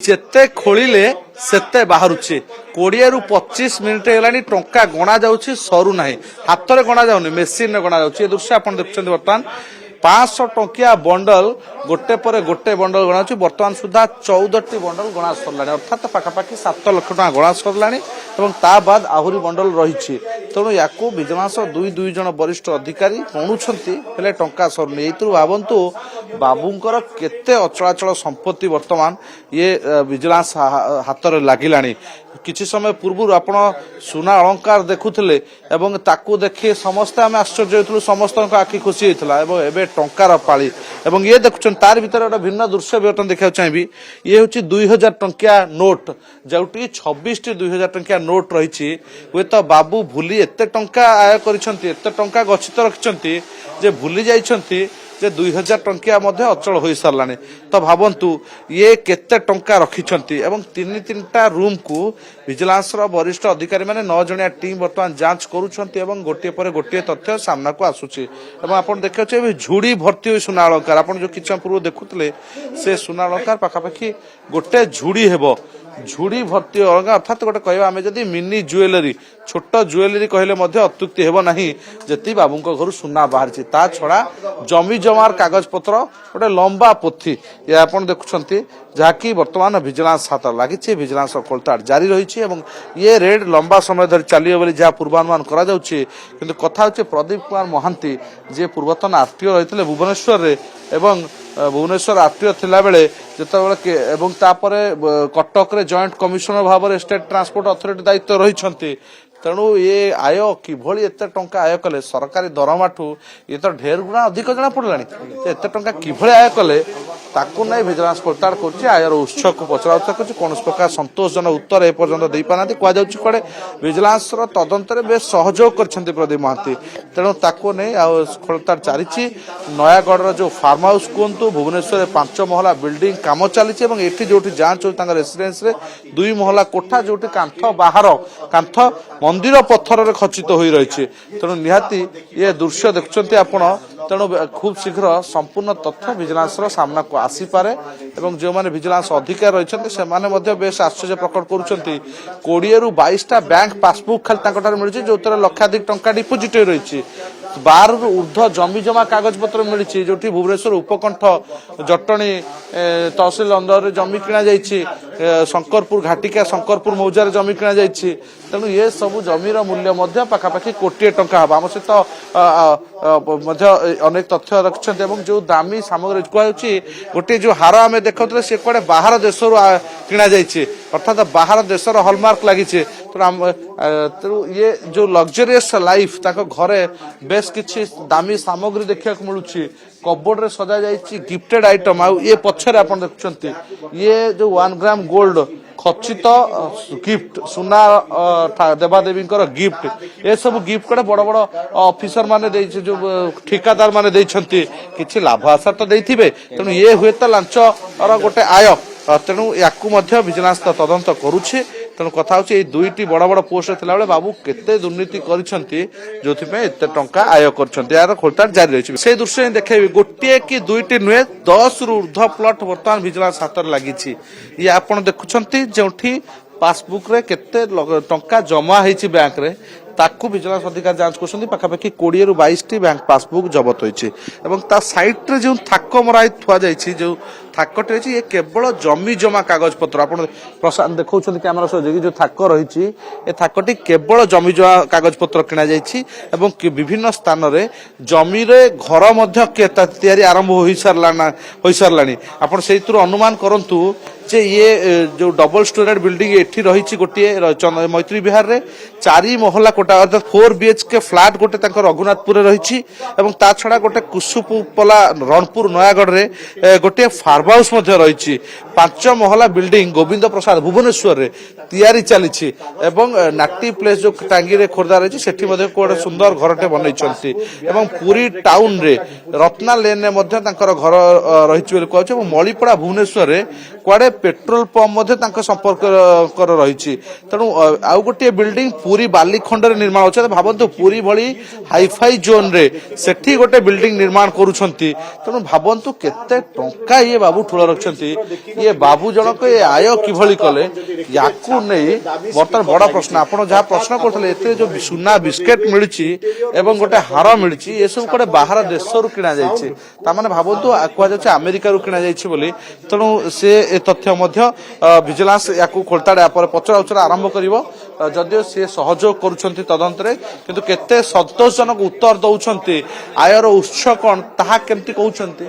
ଯେତେ ଖୋଳିଲେ ସେତେ ବାହାରୁଛି 20 ରୁ 25 ମିନିଟ୍ ହେଲାଣି ଟଙ୍କା ଗଣା ଯାଉଛି ସରୁ ନାହିଁ ହାତରେ ଗଣା ଯାଉନି ମେସିନରେ ଗଣା ଯାଉଛି ଏ ଦୃଶ୍ୟ ଆପଣ ଦେଖୁଛନ୍ତି ବର୍ତ୍ତମାନ 500 ଟଙ୍କିଆ ବଣ୍ଡଲ गोटे पर गोटे बंडल गणा बर्तमान सुधा 14टी बंडल गणा सरला अर्थात पाखापाखि 7 लाख टका गणा सरला बाद आहरी बंडल रही तेणु या विजिलेंस दुई जन वरिष्ठ अधिकारी गणुंट टंका सरुनी ये भावतु बाबूंकर केते अचलाचल संपत्ति वर्तमान ये विजिलेंस हाथ में लगिला किछि समय पूर्व आपण सुना अलंकार देखुले एवं ताकू देखि समस्त आम आश्चर्य होइथलु समस्त आखि खुशी होइथला एवं एबे टंकार पाली एवं ये देखुछन तार भीतर गोटे भिन्न दृश्य बर्तन देखा चाहिए ये हूँ 2000 टंकिया नोट जोटी 26टी 2000 टंकिया नोट रही हुए तो बाबू भूली एत टंका आय कर गच्छित रखिंट जे भूली जाइछंती जे 2000 टंकिया अचल हो सारा तो भावंतु ये केते टंका रखिंट एवं तीन रूम को विजिलेंस वरिष्ठ अधिकारी माने 9 जणिया टीम बर्तमान जांच करुछंती एवं गोटे पर गोटे तथ्य सामना को आसुची एवं आपण देखियो झुड़ी भर्ती हुई सुना अलंकार आपण जो किछ पूर्व देखुतले से सुना अलंकार पाखापाखि गोटे झुड़ी हेबो झुड़ी भर्ती अलंकार अर्थात गोटे कह आम जदि मिनी जुएलरी छोट जुएलरी कहले अत्युक्ति हेब ना जी बाबू घर सुना बाहर ता छड़ा जमी जमार कागज पत्र गोटे लंबा पोथी ये आप देखुं जहाँकि बर्तमान विजिलेंस हाथ लगी विजिलेंस खोलताड़ जारी रही ये रेड लंबा समय धरी चलिए जहाँ पूर्वानुमान किंतु कथा हूँ प्रदीप कुमार महांती जे पूर्वतन आरटीओ रही भुवनेश्वर एवं भुवनेश्वर आरटीओ थिला बेले जेतेबेले एवं तापरे कटक रे जॉइंट कमिशनर भाव में स्टेट ट्रांसपोर्ट अथॉरिटी दायित्व रही तेणु ये आय किभली एत टंका आय कले सरकारी दरमाठू ये तो ढेर गुणा अधिक जना पड़ला एत टंका किभली आय कले ताकू नहीं विजिलेंस खोलताड़ कर आयर उत्स को पचरा कौन प्रकार संतोषजनक उत्तर एपर्यंत दे पाना कड़े विजिलेंस तदंत बेस सहयोग कर प्रदीप महांती तेणु ताकू नहीं खोलताड़ चली नयागढ़ जो फार्म हाउस कहतु भुवनेश्वर 5 महला बिल्डिंग काम चली जो जांच हो रेसिडेंस 2 महला कोठा जो कांथ बाहर कांथ मंदिर पत्थर रे खचित हो रही तेणु निहाती ये दृश्य देखुंत आपण तेणु खूब शीघ्र संपूर्ण तथ्य विजिलेंस सामना को आसीपारे एवं जो माने विजिलेंस अधिकारी रही से बेस आश्चर्य प्रकट करुँच 20 रू 22टा बैंक पासबुक खाली मिली जो लक्षाधिक टंका डिपोजिट रही 12 रू ऊर्ध्व जमी जमा कागज पत्र मिली जो भुवनेश्वर उपकंठ जटणी तहसिल अंदर जमी किणा शंकरपुर घाटिका शंकरपुर मौजार जमी किणा तेणु ये सब जमीर मूल्य पाखापाखि कोटिए टंका हम आम सहित अनेक तथ्य रखिंट जो दामी सामग्री कहूँ गोटे जो हार आम देखते सी कड़े बाहर देश किणा अर्थात बाहर देशर हलमार्क लगी तेणु ये जो लग्जरियस लाइफ घरे बेस किसी दामी सामग्री देखा मिलूँ कबोर्ड रे सजा जाइए गिफ्टेड आइटम ये पछरे आप देखुं ये जो 1 ग्राम गोल्ड खचित गिफ्ट सुना देवादेवी गिफ्ट ये सब गिफ्ट कड़े बड़ बड़ ऑफिसर माने जो ठिकादार माने किसी लाभ आशा तो देथिबे तेणु ये हुए तो लांच गोटे आय तेणु या विजिलेंस तदंत करुछे तेणु कथा हूँ ये 2टी बड़ बड़ पोस्ट थिला बेले बाबू केते दुर्नीति करिसेंती जोथिपे एते टंका आय करछंती यार खोलताड़ जारी रही से दृश्य देखेबी गोटे कि 2टी नुहे 10 रू ऊर्ध्व प्लॉट वर्तमान विजिलेंस हाथ में लगी ये आपन देखुछंती जोठी पासबुक रे केते टंका जमा हेछि बैंक रे ताकू विजिलेंस अधिकारी जांच कर पाखापाखि 20 रू 22टी बैंक पासबुक जबत होइछि एवं ता साइट रे जो थाक मराई थुआ जाइछि जो थाकटे रही ये केवल जमी जमा कागज पत्र आप प्रशांत देखा कैमेरा सहित जो थाक रही ये थाकटी केवल जमी जमा कागज पत्र किणा जाइए विभिन्न स्थान में जमी घर आरंभ हो सारा आप से अनुमान करंतु जे ये जो डबल स्टोरेड बिल्डिंग एठी रही गोटे मैत्री विहार रे 4 महला कोटा अर्थात 4 BHK फ्लाट गोटे रघुनाथपुर रही ता छड़ा गोटे कुसुपुपला रणपुर नयागढ़ रे गोटे फार्म हाउस रही 5 महला बिल्डिंग गोविंद प्रसाद भुवनेश्वर रे तैयारी चली नाटी प्लेस जो टांगी रे खोर्धा रही से सुंदर घरटे बनई पुरी टाउन रे रत्ना लेन रे घर रही कहूँ मणिपड़ा भुवनेश्वर रे कुआडे पेट्रोल पंप संपर्क रही तेणु आउ गोटे बिल्डिंग पूरी बालीखंड निर्माण होता भावतु पूरी भली हाईफाई जोन रे सेठी गोटे बिल्डिंग निर्माण करुछंती तेणु भावतु केते टंका ये बाबू ବାବୁ ଠୁଳ ରଖିଛନ୍ତି ଇଏ ବାବୁ ଜଣକ ଏ ଆୟ କିଭଳି କଲେ ୟାକୁ ନେଇ ବର୍ତ୍ତମାନ ବଡ ପ୍ରଶ୍ନ ଆପଣ ଯାହା ପ୍ରଶ୍ନ କରୁଥିଲେ ଏଥିରେ ଯୋଉ ସୁନା ବିସ୍କେଟ ମିଳୁଛି ଏବଂ ଗୋଟେ ହାର ମିଳୁଛି ଏସବୁ ଗୋଟେ ବାହାର ଦେଶରୁ କିଣା ଯାଇଛି ତାମାନେ ଭାବନ୍ତୁ କୁହାଯାଉଛି ଆମେରିକାରୁ କିଣା ଯାଇଛି ବୋଲି ତେଣୁ ସେ ଏ ତଥ୍ୟ ମଧ୍ୟ ଭିଜିଲାନ୍ସ ୟାକୁ ଖୋଳତାଡ ପରେ ପଚରା ଉଚରା ଆରମ୍ଭ କରିବ ଯଦିଓ ସେ ସହଯୋଗ କରୁଛନ୍ତି ତଦନ୍ତରେ କିନ୍ତୁ କେତେ ସନ୍ତୋଷଜନକ ଉତ୍ତର ଦଉଛନ୍ତି ଆୟର ଉତ୍ସ କଣ ତାହା କେମିତି କହୁଛନ୍ତି।